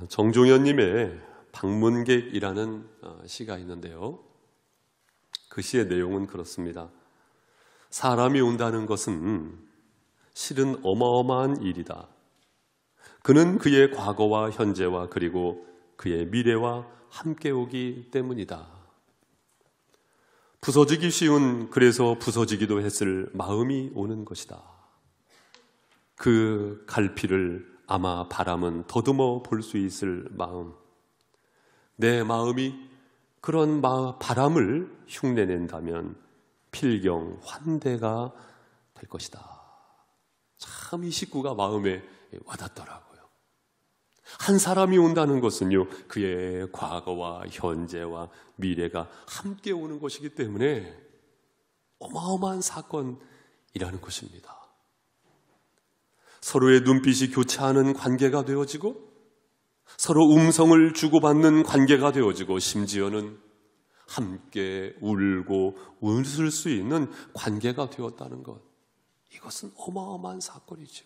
정종현님의 방문객이라는 시가 있는데요. 그 시의 내용은 그렇습니다. 사람이 온다는 것은 실은 어마어마한 일이다. 그는 그의 과거와 현재와 그리고 그의 미래와 함께 오기 때문이다. 부서지기 쉬운, 그래서 부서지기도 했을 마음이 오는 것이다. 그 갈피를 아마 바람은 더듬어 볼 수 있을 마음, 내 마음이 그런 바람을 흉내낸다면 필경 환대가 될 것이다. 참 이 식구가 마음에 와닿더라고요. 한 사람이 온다는 것은요, 그의 과거와 현재와 미래가 함께 오는 것이기 때문에 어마어마한 사건이라는 것입니다. 서로의 눈빛이 교차하는 관계가 되어지고, 서로 음성을 주고받는 관계가 되어지고, 심지어는 함께 울고 웃을 수 있는 관계가 되었다는 것, 이것은 어마어마한 사건이죠.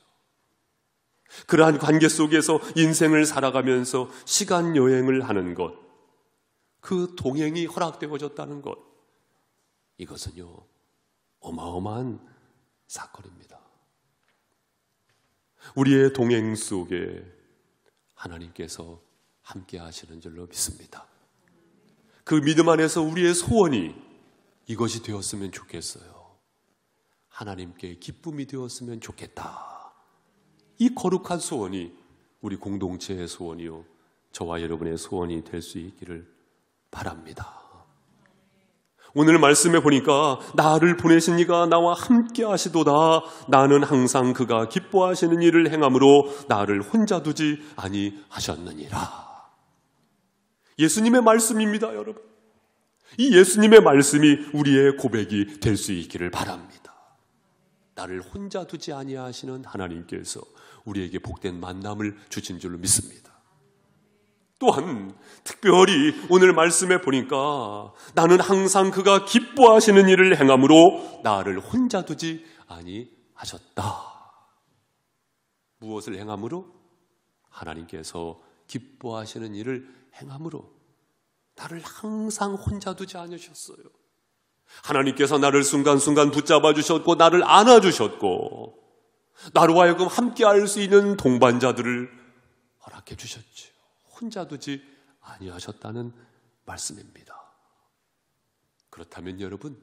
그러한 관계 속에서 인생을 살아가면서 시간 여행을 하는 것, 그 동행이 허락되어졌다는 것, 이것은요 어마어마한 사건입니다. 우리의 동행 속에 하나님께서 함께 하시는 줄로 믿습니다. 그 믿음 안에서 우리의 소원이 이것이 되었으면 좋겠어요. 하나님께 기쁨이 되었으면 좋겠다. 이 거룩한 소원이 우리 공동체의 소원이요, 저와 여러분의 소원이 될 수 있기를 바랍니다. 오늘 말씀에 보니까 나를 보내신 이가 나와 함께 하시도다. 나는 항상 그가 기뻐하시는 일을 행함으로 나를 혼자 두지 아니하셨느니라. 예수님의 말씀입니다, 여러분. 이 예수님의 말씀이 우리의 고백이 될 수 있기를 바랍니다. 나를 혼자 두지 아니하시는 하나님께서 우리에게 복된 만남을 주신 줄로 믿습니다. 또한 특별히 오늘 말씀에 보니까 나는 항상 그가 기뻐하시는 일을 행함으로 나를 혼자 두지 아니하셨다. 무엇을 행함으로? 하나님께서 기뻐하시는 일을 행함으로 나를 항상 혼자 두지 않으셨어요. 하나님께서 나를 순간순간 붙잡아 주셨고, 나를 안아주셨고, 나로 하여금 함께 할 수 있는 동반자들을 허락해 주셨죠. 혼자 두지 아니하셨다는 말씀입니다. 그렇다면 여러분,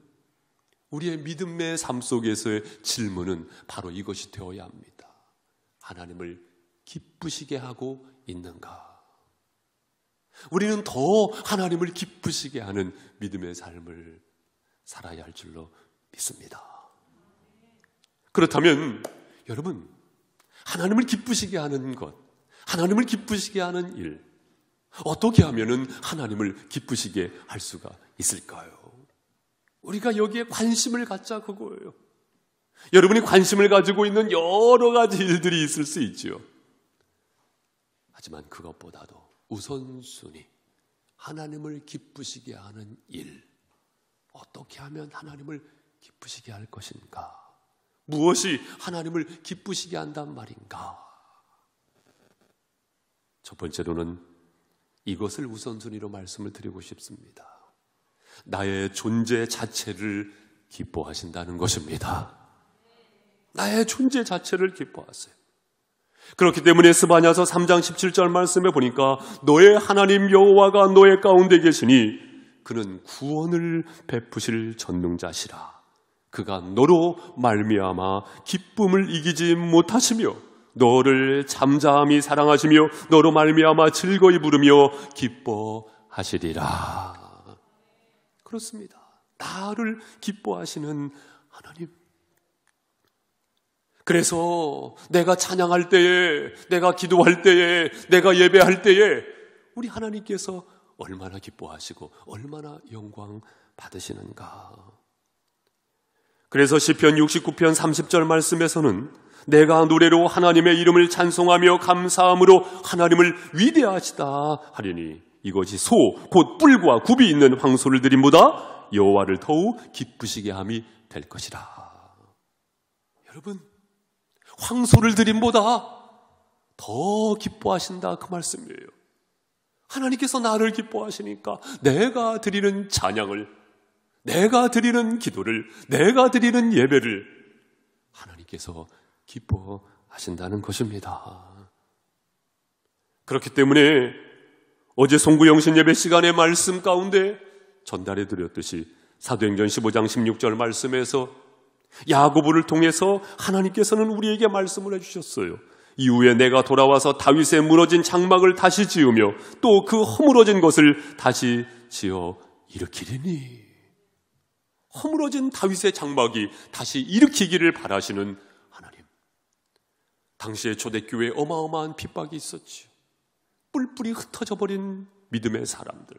우리의 믿음의 삶 속에서의 질문은 바로 이것이 되어야 합니다. 하나님을 기쁘시게 하고 있는가? 우리는 더 하나님을 기쁘시게 하는 믿음의 삶을 살아야 할 줄로 믿습니다. 그렇다면 여러분, 하나님을 기쁘시게 하는 것, 하나님을 기쁘시게 하는 일, 어떻게 하면은 하나님을 기쁘시게 할 수가 있을까요? 우리가 여기에 관심을 갖자, 그거예요. 여러분이 관심을 가지고 있는 여러 가지 일들이 있을 수 있죠. 하지만 그것보다도 우선순위, 하나님을 기쁘시게 하는 일, 어떻게 하면 하나님을 기쁘시게 할 것인가? 무엇이 하나님을 기쁘시게 한단 말인가? 첫 번째로는 이것을 우선순위로 말씀을 드리고 싶습니다. 나의 존재 자체를 기뻐하신다는 것입니다. 나의 존재 자체를 기뻐하세요. 그렇기 때문에 스바냐서 3장 17절 말씀에 보니까 너의 하나님 여호와가 너의 가운데 계시니 그는 구원을 베푸실 전능자시라. 그가 너로 말미암아 기쁨을 이기지 못하시며 너를 잠잠히 사랑하시며 너로 말미암아 즐거이 부르며 기뻐하시리라. 그렇습니다. 나를 기뻐하시는 하나님. 그래서 내가 찬양할 때에, 내가 기도할 때에, 내가 예배할 때에 우리 하나님께서 얼마나 기뻐하시고 얼마나 영광 받으시는가. 그래서 시편 69편 30절 말씀에서는 내가 노래로 하나님의 이름을 찬송하며 감사함으로 하나님을 위대하시다 하리니 이것이 소 곧 뿔과 굽이 있는 황소를 드림보다 여호와를 더욱 기쁘시게 함이 될 것이라. 여러분, 황소를 드림보다 더 기뻐하신다, 그 말씀이에요. 하나님께서 나를 기뻐하시니까 내가 드리는 찬양을, 내가 드리는 기도를, 내가 드리는 예배를 하나님께서 기뻐하신다는 것입니다. 그렇기 때문에 어제 송구영신 예배 시간의 말씀 가운데 전달해 드렸듯이 사도행전 15장 16절 말씀에서 야고보를 통해서 하나님께서는 우리에게 말씀을 해주셨어요. 이후에 내가 돌아와서 다윗의 무너진 장막을 다시 지으며 또 그 허물어진 것을 다시 지어 일으키리니. 허물어진 다윗의 장막이 다시 일으키기를 바라시는 하나님. 당시의 초대교회에 어마어마한 핍박이 있었지요. 뿔뿔이 흩어져 버린 믿음의 사람들.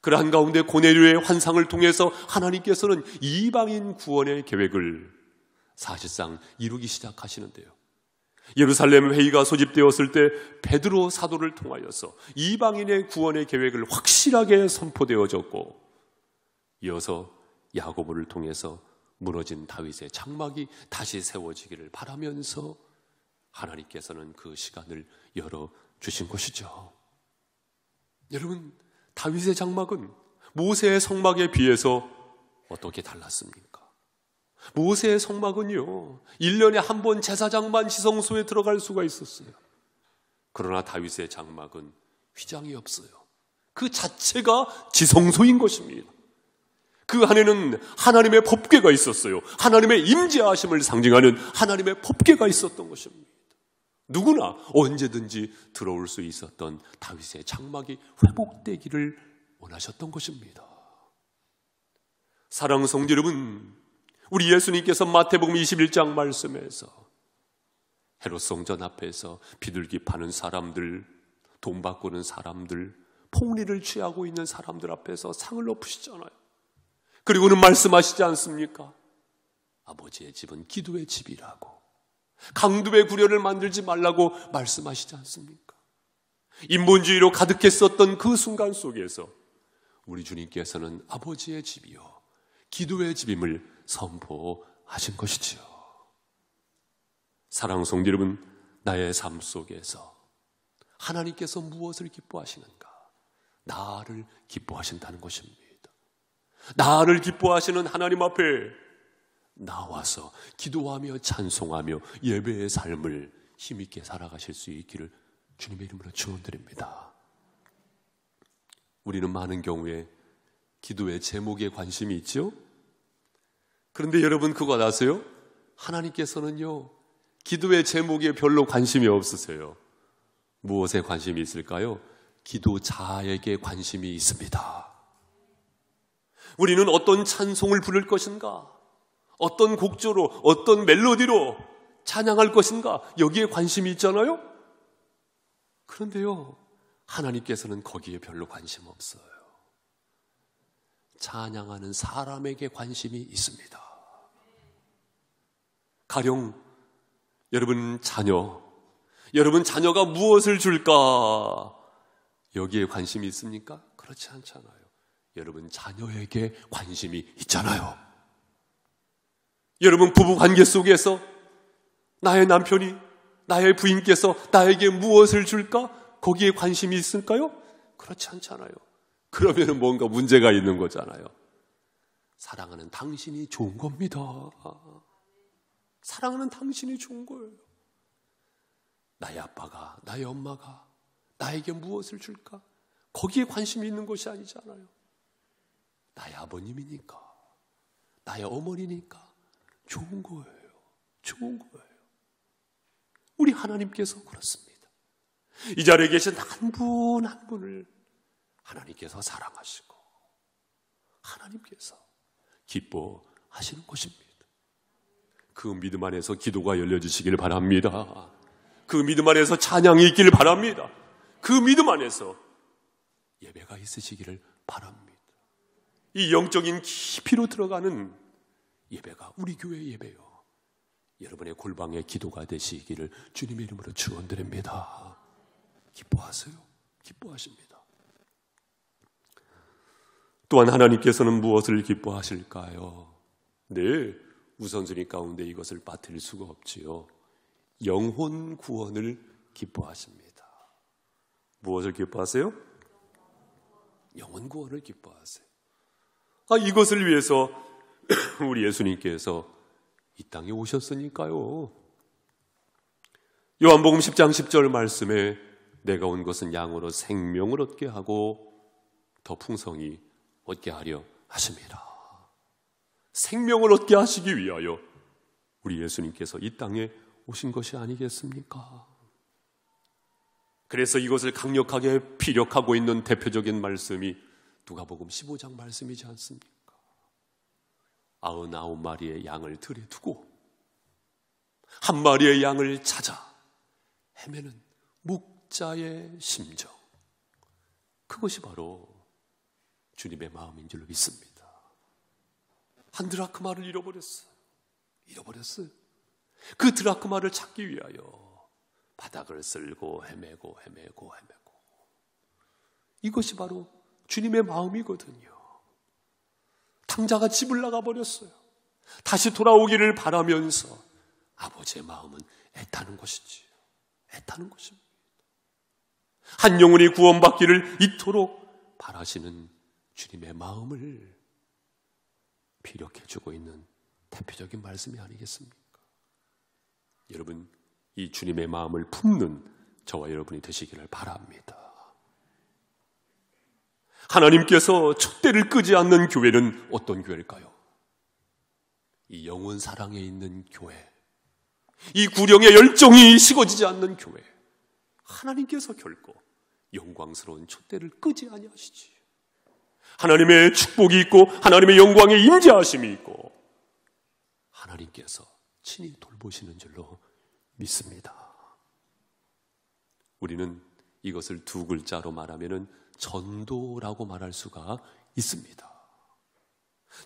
그러한 가운데 고넬료의 환상을 통해서 하나님께서는 이방인 구원의 계획을 사실상 이루기 시작하시는데요. 예루살렘 회의가 소집되었을 때 베드로 사도를 통하여서 이방인의 구원의 계획을 확실하게 선포되어졌고, 이어서 야고보를 통해서 무너진 다윗의 장막이 다시 세워지기를 바라면서 하나님께서는 그 시간을 열어주신 것이죠. 여러분, 다윗의 장막은 모세의 성막에 비해서 어떻게 달랐습니까? 모세의 성막은요, 1년에 한 번 제사장만 지성소에 들어갈 수가 있었어요. 그러나 다윗의 장막은 휘장이 없어요. 그 자체가 지성소인 것입니다. 그 안에는 하나님의 법궤가 있었어요. 하나님의 임재하심을 상징하는 하나님의 법궤가 있었던 것입니다. 누구나 언제든지 들어올 수 있었던 다윗의 장막이 회복되기를 원하셨던 것입니다. 사랑하는 성도 여러분, 우리 예수님께서 마태복음 21장 말씀에서 헤롯 성전 앞에서 비둘기 파는 사람들, 돈 바꾸는 사람들, 폭리를 취하고 있는 사람들 앞에서 상을 엎으시잖아요. 그리고는 말씀하시지 않습니까? 아버지의 집은 기도의 집이라고, 강도의 구려를 만들지 말라고 말씀하시지 않습니까? 인본주의로 가득했었던 그 순간 속에서 우리 주님께서는 아버지의 집이요 기도의 집임을 선포하신 것이지요. 사랑하는 성도 여러분, 나의 삶 속에서 하나님께서 무엇을 기뻐하시는가? 나를 기뻐하신다는 것입니다. 나를 기뻐하시는 하나님 앞에 나와서 기도하며 찬송하며 예배의 삶을 힘있게 살아가실 수 있기를 주님의 이름으로 축원드립니다. 우리는 많은 경우에 기도의 제목에 관심이 있죠? 그런데 여러분 그거 아세요? 하나님께서는요, 기도의 제목에 별로 관심이 없으세요. 무엇에 관심이 있을까요? 기도자에게 관심이 있습니다. 우리는 어떤 찬송을 부를 것인가? 어떤 곡조로, 어떤 멜로디로 찬양할 것인가? 여기에 관심이 있잖아요? 그런데요, 하나님께서는 거기에 별로 관심 없어요. 찬양하는 사람에게 관심이 있습니다. 가령 여러분 자녀가 무엇을 줄까? 여기에 관심이 있습니까? 그렇지 않잖아요. 여러분 자녀에게 관심이 있잖아요. 여러분 부부 관계 속에서 나의 남편이, 나의 부인께서 나에게 무엇을 줄까? 거기에 관심이 있을까요? 그렇지 않잖아요. 그러면 뭔가 문제가 있는 거잖아요. 사랑하는 당신이 좋은 겁니다. 사랑하는 당신이 좋은 거예요. 나의 아빠가, 나의 엄마가 나에게 무엇을 줄까? 거기에 관심이 있는 것이 아니잖아요. 나의 아버님이니까, 나의 어머니니까 좋은 거예요. 좋은 거예요. 우리 하나님께서 그렇습니다. 이 자리에 계신 한 분 한 분을 하나님께서 사랑하시고 하나님께서 기뻐하시는 것입니다. 그 믿음 안에서 기도가 열려지시길 바랍니다. 그 믿음 안에서 찬양이 있기를 바랍니다. 그 믿음 안에서 예배가 있으시기를 바랍니다. 이 영적인 깊이로 들어가는 예배가 우리 교회 예배요, 여러분의 골방의 기도가 되시기를 주님의 이름으로 축원드립니다. 기뻐하세요. 기뻐하십니다. 또한 하나님께서는 무엇을 기뻐하실까요? 네, 우선순위 가운데 이것을 빠뜨릴 수가 없지요. 영혼 구원을 기뻐하십니다. 무엇을 기뻐하세요? 영혼 구원을 기뻐하세요. 이것을 위해서 우리 예수님께서 이 땅에 오셨으니까요. 요한복음 10장 10절 말씀에 내가 온 것은 양으로 생명을 얻게 하고 더 풍성히 얻게 하려 하십니다. 생명을 얻게 하시기 위하여 우리 예수님께서 이 땅에 오신 것이 아니겠습니까? 그래서 이것을 강력하게 피력하고 있는 대표적인 말씀이 누가복음 15장 말씀이지 않습니까? 99마리의 양을 들에 두고 한 마리의 양을 찾아 헤매는 목자의 심정, 그것이 바로 주님의 마음인 줄로 믿습니다. 한 드라크마를 잃어버렸어요. 그 드라크마를 찾기 위하여 바닥을 쓸고 헤매고 이것이 바로 주님의 마음이거든요. 탕자가 집을 나가버렸어요. 다시 돌아오기를 바라면서 아버지의 마음은 애타는 것이지요. 애타는 것입니다. 한 영혼이 구원받기를 이토록 바라시는 주님의 마음을 피력해주고 있는 대표적인 말씀이 아니겠습니까? 여러분, 이 주님의 마음을 품는 저와 여러분이 되시기를 바랍니다. 하나님께서 촛대를 끄지 않는 교회는 어떤 교회일까요? 이 영혼 사랑에 있는 교회, 이 구령의 열정이 식어지지 않는 교회, 하나님께서 결코 영광스러운 촛대를 끄지 아니하시지. 하나님의 축복이 있고 하나님의 영광의 임재하심이 있고 하나님께서 친히 돌보시는 줄로 믿습니다. 우리는 이것을 두 글자로 말하면 전도라고 말할 수가 있습니다.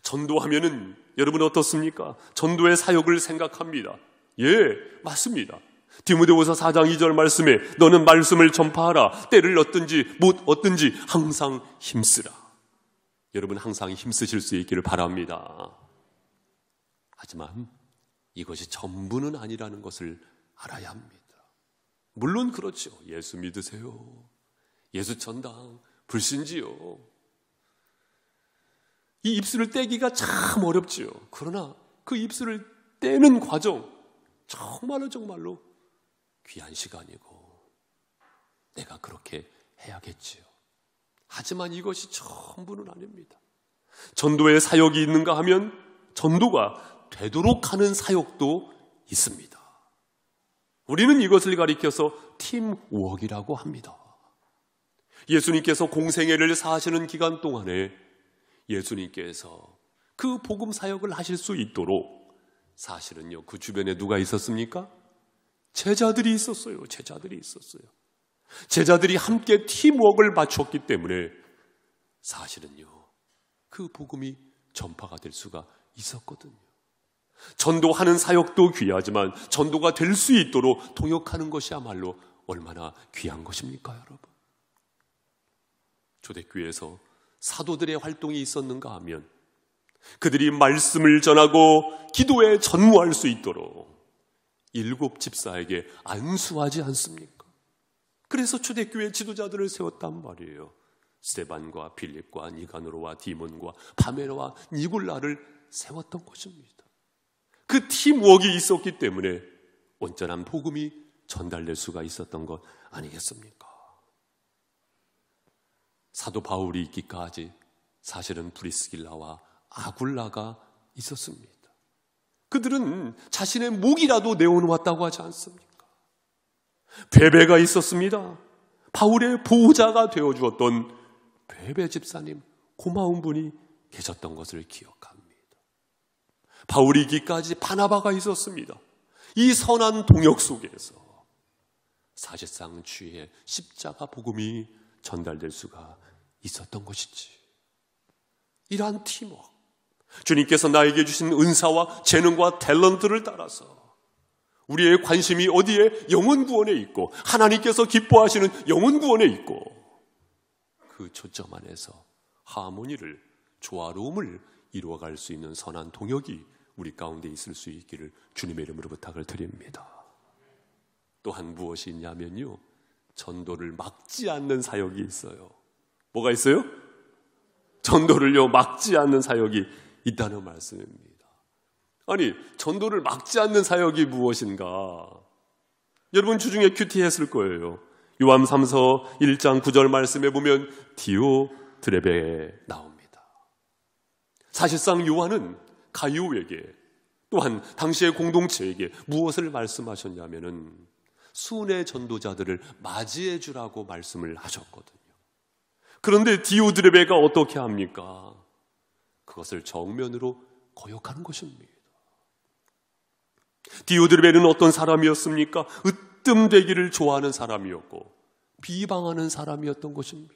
전도하면은 여러분 어떻습니까? 전도의 사역을 생각합니다. 예, 맞습니다. 디모데후서 4장 2절 말씀에 너는 말씀을 전파하라. 때를 얻든지 못 얻든지 항상 힘쓰라. 여러분 항상 힘쓰실 수 있기를 바랍니다. 하지만 이것이 전부는 아니라는 것을 알아야 합니다. 물론 그렇죠. 예수 믿으세요. 예수 전당 불신지요. 이 입술을 떼기가 참 어렵지요. 그러나 그 입술을 떼는 과정 정말로 귀한 시간이고 내가 그렇게 해야겠지요. 하지만 이것이 전부는 아닙니다. 전도의 사역이 있는가 하면 전도가 되도록 하는 사역도 있습니다. 우리는 이것을 가리켜서 팀워크라고 합니다. 예수님께서 공생애를 사시는 기간 동안에 예수님께서 그 복음 사역을 하실 수 있도록 사실은요, 그 주변에 누가 있었습니까? 제자들이 있었어요. 제자들이 함께 팀워크를 맞췄기 때문에 사실은요, 그 복음이 전파가 될 수가 있었거든요. 전도하는 사역도 귀하지만 전도가 될 수 있도록 동역하는 것이야말로 얼마나 귀한 것입니까, 여러분? 초대교회에서 사도들의 활동이 있었는가 하면 그들이 말씀을 전하고 기도에 전무할 수 있도록 7 집사에게 안수하지 않습니까? 그래서 초대교회 지도자들을 세웠단 말이에요. 스데반과 빌립과 니가노르와 디몬과 바메나와 니굴라를 세웠던 것입니다. 그 팀워크가 있었기 때문에 온전한 복음이 전달될 수가 있었던 것 아니겠습니까? 사도 바울이 있기까지 사실은 브리스길라와 아굴라가 있었습니다. 그들은 자신의 목이라도 내어놓았다고 하지 않습니까? 베베가 있었습니다. 바울의 보호자가 되어주었던 베베 집사님, 고마운 분이 계셨던 것을 기억합니다. 바울이기까지 바나바가 있었습니다. 이 선한 동역 속에서 사실상 주의 십자가 복음이 전달될 수가 있었던 것이지. 이러한 팀워크, 주님께서 나에게 주신 은사와 재능과 탤런트를 따라서 우리의 관심이 어디에? 영혼 구원에 있고 하나님께서 기뻐하시는 영혼 구원에 있고 그 초점 안에서 하모니를, 조화로움을 이루어갈 수 있는 선한 동역이 우리 가운데 있을 수 있기를 주님의 이름으로 부탁을 드립니다. 또한 무엇이 있냐면요, 전도를 막지 않는 사역이 있어요. 뭐가 있어요? 전도를요, 막지 않는 사역이 있다는 말씀입니다. 아니, 전도를 막지 않는 사역이 무엇인가? 여러분 주중에 큐티했을 거예요. 요한삼서 1장 9절 말씀에 보면 디오드레베에 나옵니다. 사실상 요한은 가이오에게 또한 당시의 공동체에게 무엇을 말씀하셨냐면은 순회 전도자들을 맞이해 주라고 말씀을 하셨거든요. 그런데 디오드레베가 어떻게 합니까? 그것을 정면으로 거역하는 것입니다. 디오드레베는 어떤 사람이었습니까? 으뜸되기를 좋아하는 사람이었고 비방하는 사람이었던 것입니다.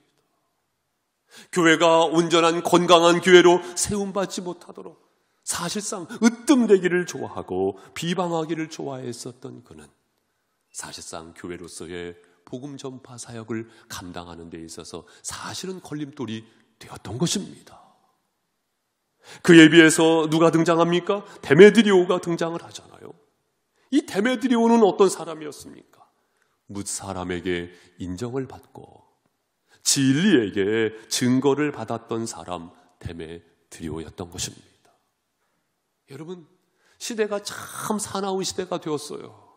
교회가 온전한 건강한 교회로 세움받지 못하도록 사실상 으뜸되기를 좋아하고 비방하기를 좋아했었던 그는 사실상 교회로서의 복음 전파 사역을 감당하는 데 있어서 사실은 걸림돌이 되었던 것입니다. 그에 비해서 누가 등장합니까? 데메드리오가 등장을 하잖아요. 이 데메드리오는 어떤 사람이었습니까? 뭇 사람에게 인정을 받고 진리에게 증거를 받았던 사람 데메드리오였던 것입니다. 여러분, 시대가 참 사나운 시대가 되었어요.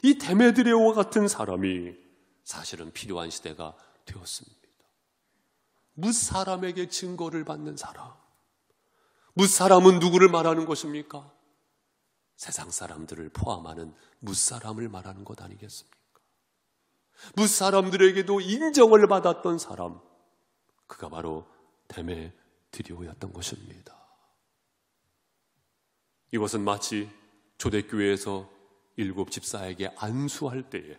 이 데메드리오와 같은 사람이 사실은 필요한 시대가 되었습니다. 뭇 사람에게 증거를 받는 사람. 뭇 사람은 누구를 말하는 것입니까? 세상 사람들을 포함하는 뭇 사람을 말하는 것 아니겠습니까? 뭇 사람들에게도 인정을 받았던 사람, 그가 바로 데메드리오였던 것입니다. 이것은 마치 초대교회에서 7 집사에게 안수할 때에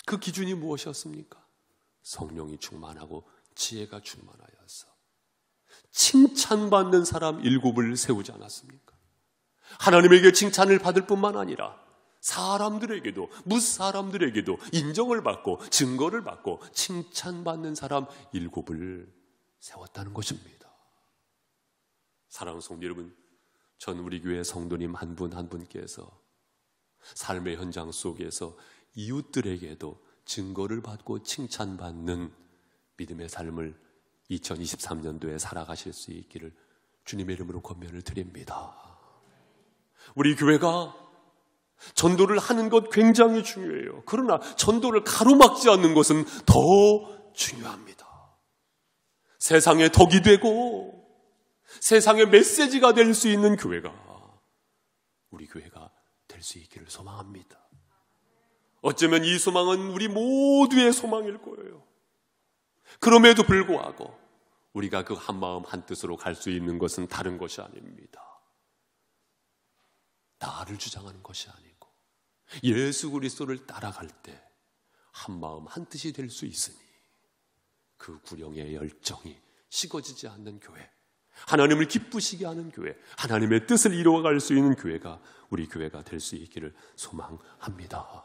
그 기준이 무엇이었습니까? 성령이 충만하고 지혜가 충만하여서 칭찬받는 사람 7을 세우지 않았습니까? 하나님에게 칭찬을 받을 뿐만 아니라 사람들에게도, 뭇 사람들에게도 인정을 받고 증거를 받고 칭찬받는 사람 7을 세웠다는 것입니다. 사랑하는 성도 여러분, 전 우리 교회 성도님 한 분 한 분께서 삶의 현장 속에서 이웃들에게도 증거를 받고 칭찬받는 믿음의 삶을 2023년도에 살아가실 수 있기를 주님의 이름으로 권면을 드립니다. 우리 교회가 전도를 하는 것 굉장히 중요해요. 그러나 전도를 가로막지 않는 것은 더 중요합니다. 세상의 덕이 되고 세상의 메시지가 될 수 있는 교회가 우리 교회가 될 수 있기를 소망합니다. 어쩌면 이 소망은 우리 모두의 소망일 거예요. 그럼에도 불구하고 우리가 그 한마음 한뜻으로 갈 수 있는 것은 다른 것이 아닙니다. 나를 주장하는 것이 아니고 예수 그리스도를 따라갈 때 한마음 한뜻이 될 수 있으니 그 구령의 열정이 식어지지 않는 교회, 하나님을 기쁘시게 하는 교회, 하나님의 뜻을 이루어갈 수 있는 교회가 우리 교회가 될 수 있기를 소망합니다.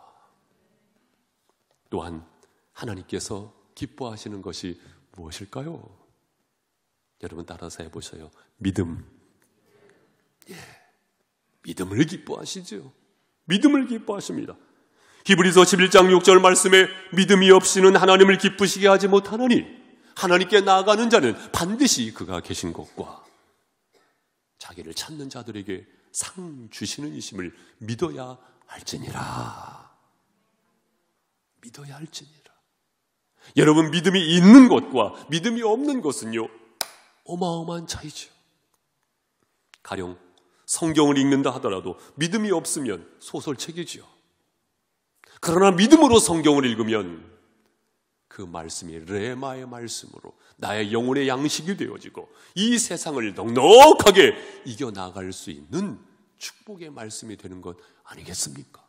또한 하나님께서 기뻐하시는 것이 무엇일까요? 여러분 따라서 해보세요. 믿음. 믿음을 기뻐하시죠. 믿음을 기뻐하십니다. 히브리서 11장 6절 말씀에 믿음이 없이는 하나님을 기쁘시게 하지 못하나니 하나님께 나아가는 자는 반드시 그가 계신 것과 자기를 찾는 자들에게 상 주시는 이심을 믿어야 할지니라. 믿어야 할지니라. 여러분, 믿음이 있는 것과 믿음이 없는 것은요, 어마어마한 차이죠. 가령 성경을 읽는다 하더라도 믿음이 없으면 소설책이지요. 그러나 믿음으로 성경을 읽으면 그 말씀이 레마의 말씀으로 나의 영혼의 양식이 되어지고 이 세상을 넉넉하게 이겨나갈 수 있는 축복의 말씀이 되는 것 아니겠습니까?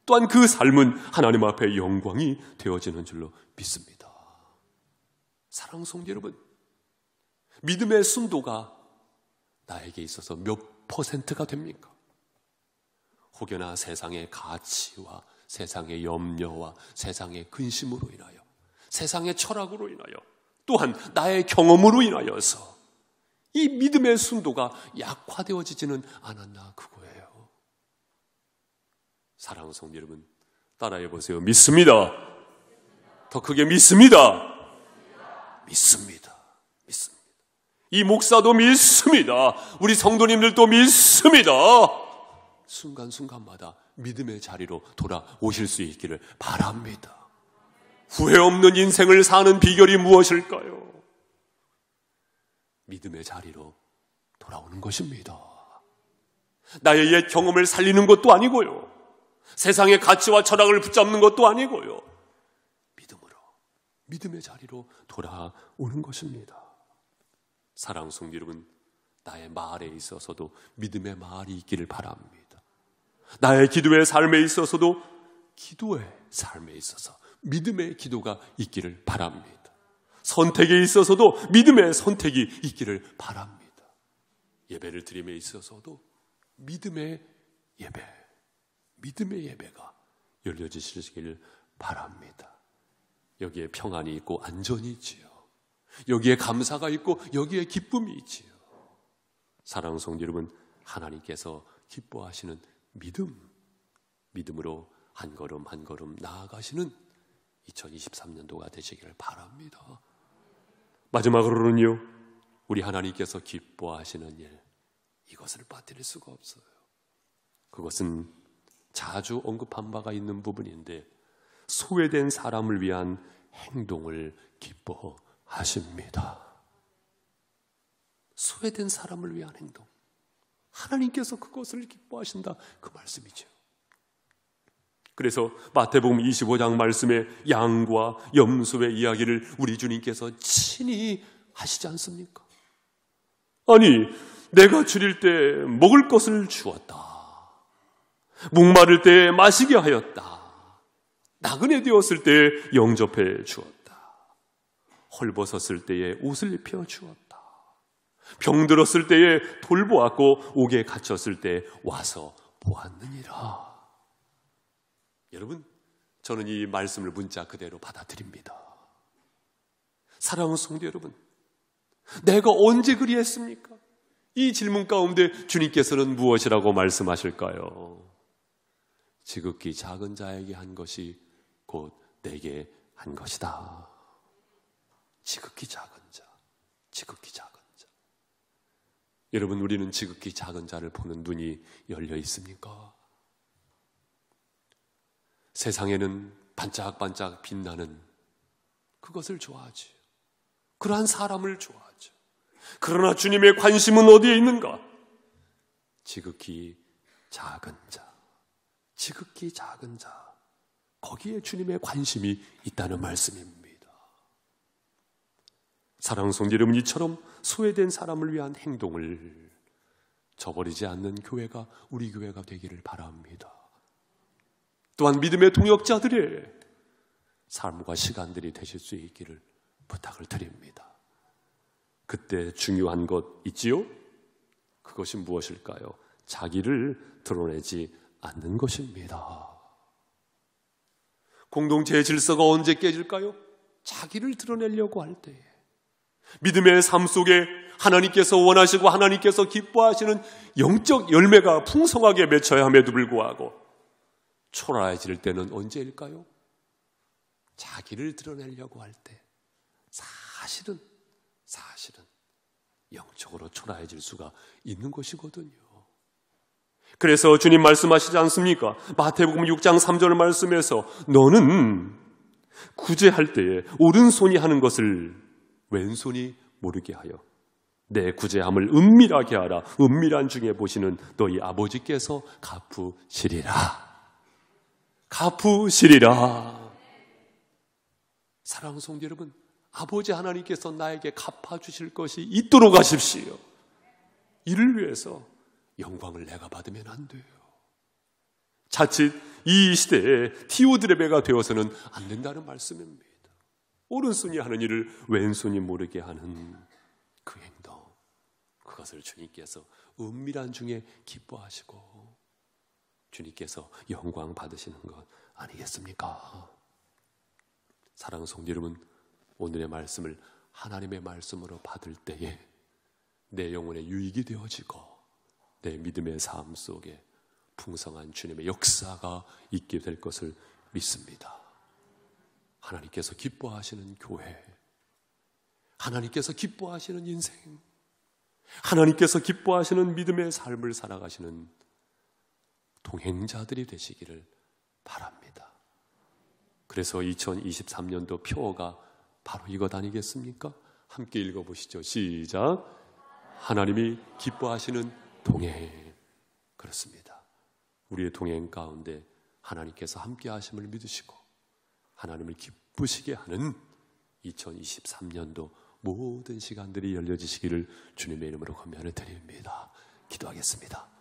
또한 그 삶은 하나님 앞에 영광이 되어지는 줄로 믿습니다. 사랑하는 성도 여러분, 믿음의 순도가 나에게 있어서 몇 %가 됩니까? 혹여나 세상의 가치와 세상의 염려와 세상의 근심으로 인하여, 세상의 철학으로 인하여, 또한 나의 경험으로 인하여서 이 믿음의 순도가 약화되어지지는 않았나 그거예요. 사랑하는 성도 여러분, 따라해 보세요. 믿습니다. 더 크게 믿습니다. 믿습니다. 믿습니다. 이 목사도 믿습니다. 우리 성도님들도 믿습니다. 순간순간마다 믿음의 자리로 돌아오실 수 있기를 바랍니다. 후회 없는 인생을 사는 비결이 무엇일까요? 믿음의 자리로 돌아오는 것입니다. 나의 옛 경험을 살리는 것도 아니고요. 세상의 가치와 철학을 붙잡는 것도 아니고요. 믿음의 자리로 돌아오는 것입니다. 사랑하는 성도 여러분, 나의 말에 있어서도 믿음의 말이 있기를 바랍니다. 나의 기도의 삶에 있어서도 기도의 삶에 있어서 믿음의 기도가 있기를 바랍니다. 선택에 있어서도 믿음의 선택이 있기를 바랍니다. 예배를 드림에 있어서도 믿음의 예배가 열려지시길 바랍니다. 여기에 평안이 있고 안전이 있지요. 여기에 감사가 있고 여기에 기쁨이 있지요. 사랑하는 성도 여러분, 하나님께서 기뻐하시는 믿음으로 한 걸음 한 걸음 나아가시는 2023년도가 되시기를 바랍니다. 마지막으로는요, 우리 하나님께서 기뻐하시는 일, 이것을 빠뜨릴 수가 없어요. 그것은 자주 언급한 바가 있는 부분인데, 소외된 사람을 위한 행동을 기뻐하십니다. 소외된 사람을 위한 행동, 하나님께서 그것을 기뻐하신다, 그 말씀이죠. 그래서 마태복음 25장 말씀에 양과 염소의 이야기를 우리 주님께서 친히 하시지 않습니까? 아니, 내가 줄일 때 먹을 것을 주었다. 목마를 때 마시게 하였다. 나그네 되었을 때 영접해 주었다. 헐벗었을 때에 옷을 입혀 주었다. 병들었을 때에 돌보았고 옥에 갇혔을 때 와서 보았느니라. 여러분, 저는 이 말씀을 문자 그대로 받아들입니다. 사랑하는 성도 여러분, 내가 언제 그리했습니까? 이 질문 가운데 주님께서는 무엇이라고 말씀하실까요? 지극히 작은 자에게 한 것이 곧 내게 한 것이다. 지극히 작은 자, 지극히 작은 자. 여러분, 우리는 지극히 작은 자를 보는 눈이 열려 있습니까? 세상에는 반짝반짝 빛나는 그것을 좋아하지. 그러한 사람을 좋아하죠. 그러나 주님의 관심은 어디에 있는가? 지극히 작은 자, 지극히 작은 자, 거기에 주님의 관심이 있다는 말씀입니다. 사랑하는 성도 여러분, 이처럼 소외된 사람을 위한 행동을 저버리지 않는 교회가 우리 교회가 되기를 바랍니다. 또한 믿음의 동역자들의 삶과 시간들이 되실 수 있기를 부탁을 드립니다. 그때 중요한 것 있지요? 그것이 무엇일까요? 자기를 드러내지 않는 것입니다. 공동체의 질서가 언제 깨질까요? 자기를 드러내려고 할 때에. 믿음의 삶 속에 하나님께서 원하시고 하나님께서 기뻐하시는 영적 열매가 풍성하게 맺혀야 함에도 불구하고 초라해질 때는 언제일까요? 자기를 드러내려고 할 때 사실은 영적으로 초라해질 수가 있는 것이거든요. 그래서 주님 말씀하시지 않습니까? 마태복음 6장 3절 말씀에서 너는 구제할 때에 오른손이 하는 것을 왼손이 모르게 하여 내 구제함을 은밀하게 하라. 은밀한 중에 보시는 너희 아버지께서 갚으시리라. 갚으시리라. 사랑하는 성도 여러분, 아버지 하나님께서 나에게 갚아주실 것이 있도록 하십시오. 이를 위해서 영광을 내가 받으면 안 돼요. 자칫 이 시대에 티오드레베가 되어서는 안 된다는 말씀입니다. 오른손이 하는 일을 왼손이 모르게 하는 그 행동, 그것을 주님께서 은밀한 중에 기뻐하시고 주님께서 영광 받으시는 것 아니겠습니까? 사랑하는 성도 여러분, 오늘의 말씀을 하나님의 말씀으로 받을 때에 내 영혼의 유익이 되어지고 내 믿음의 삶 속에 풍성한 주님의 역사가 있게 될 것을 믿습니다. 하나님께서 기뻐하시는 교회, 하나님께서 기뻐하시는 인생, 하나님께서 기뻐하시는 믿음의 삶을 살아가시는 동행자들이 되시기를 바랍니다. 그래서 2023년도 표어가 바로 이것 아니겠습니까? 함께 읽어보시죠. 시작. 하나님이 기뻐하시는 동행. 그렇습니다. 우리의 동행 가운데 하나님께서 함께 하심을 믿으시고 하나님을 기쁘시게 하는 2023년도 모든 시간들이 열려지시기를 주님의 이름으로 권면을 드립니다. 기도하겠습니다.